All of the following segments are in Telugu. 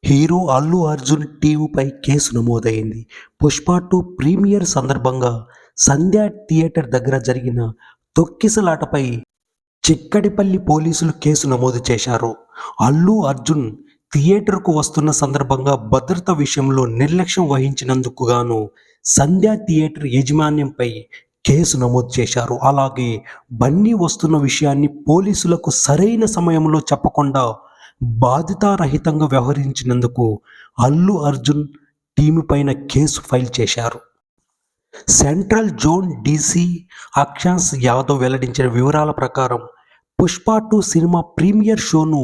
హీరో అల్లు అర్జున్ టీవీపై కేసు నమోదైంది. 'పుష్ప 2' ప్రీమియర్ సందర్భంగా సంధ్య థియేటర్ దగ్గర జరిగిన తొక్కిసలాటపై చిక్కడిపల్లి పోలీసులు కేసు నమోదు చేశారు. అల్లు అర్జున్ థియేటర్కు వస్తున్న సందర్భంగా భద్రత విషయంలో నిర్లక్ష్యం వహించినందుకు గాను సంధ్య థియేటర్ యాజమాన్యంపై కేసు నమోదు చేశారు. అలాగే బన్నీ వస్తున్న విషయాన్ని పోలీసులకు సరైన సమయంలో చెప్పకుండా బాధ్యతారహితంగా వ్యవహరించినందుకు అల్లు అర్జున్ టీమ్ పైన కేసు ఫైల్ చేశారు. Central zone DC Akshansh Yadav వెల్లడించిన వివరాల ప్రకారం 'పుష్ప 2' సినిమా ప్రీమియర్ షోను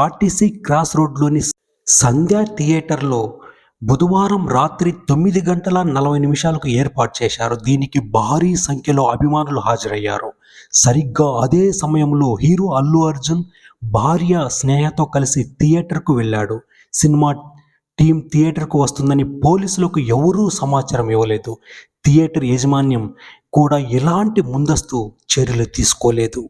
ఆర్టీసీ క్రాస్ రోడ్లోని సంధ్య థియేటర్లో బుధవారం రాత్రి 9:40 ఏర్పాటు చేశారు. దీనికి భారీ సంఖ్యలో అభిమానులు హాజరయ్యారు. సరిగ్గా అదే సమయంలో హీరో అల్లు అర్జున్ భార్య స్నేహతో కలిసి థియేటర్కు వెళ్ళాడు. సినిమా టీం థియేటర్కు వస్తుందని పోలీసులకు ఎవరూ సమాచారం ఇవ్వలేదు. థియేటర్ యాజమాన్యం కూడా ఎలాంటి ముందస్తు చర్యలు తీసుకోలేదు.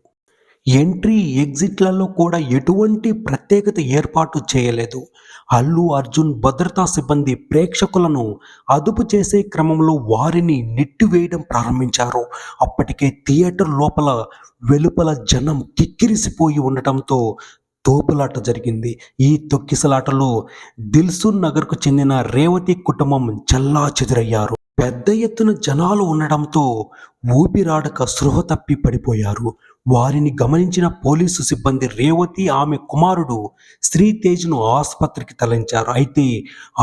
ఎంట్రీ ఎగ్జిట్లలో కూడా ఎటువంటి ప్రత్యేకత ఏర్పాటు చేయలేదు. అల్లు అర్జున్ భద్రతా సిబ్బంది ప్రేక్షకులను అదుపు చేసే క్రమంలో వారిని నెట్టివేయడం ప్రారంభించారు. అప్పటికే థియేటర్ లోపల వెలుపల జనం కిక్కిరిసిపోయి ఉండటంతో తోపులాట జరిగింది. ఈ తొక్కిసలాటలో దిల్సుఖ్ నగర్కు చెందిన రేవతి కుటుంబం చెల్లాచెదురయ్యారు. పెద్ద ఎత్తున జనాలు ఉండడంతో ఊపిరాడక స్పృహ తప్పి పడిపోయారు. వారిని గమనించిన పోలీసు సిబ్బంది రేవతి, ఆమె కుమారుడు శ్రీతేజ్ను ఆసుపత్రికి తరలించారు. అయితే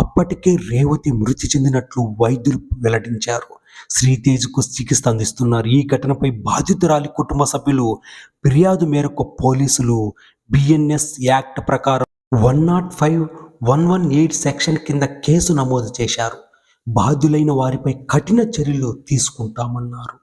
అప్పటికే రేవతి మృతి చెందినట్లు వైద్యులు వెల్లడించారు. శ్రీతేజ్కు చికిత్స అందిస్తున్నారు. ఈ ఘటనపై బాధితురాలి కుటుంబ సభ్యులు ఫిర్యాదు మేరకు పోలీసులు బిఎన్ఎస్ యాక్ట్ ప్రకారం 105, 118 సెక్షన్ కింద కేసు నమోదు చేశారు. బాధ్యులైన వారిపై కఠిన చర్యలు తీసుకుంటామన్నారు.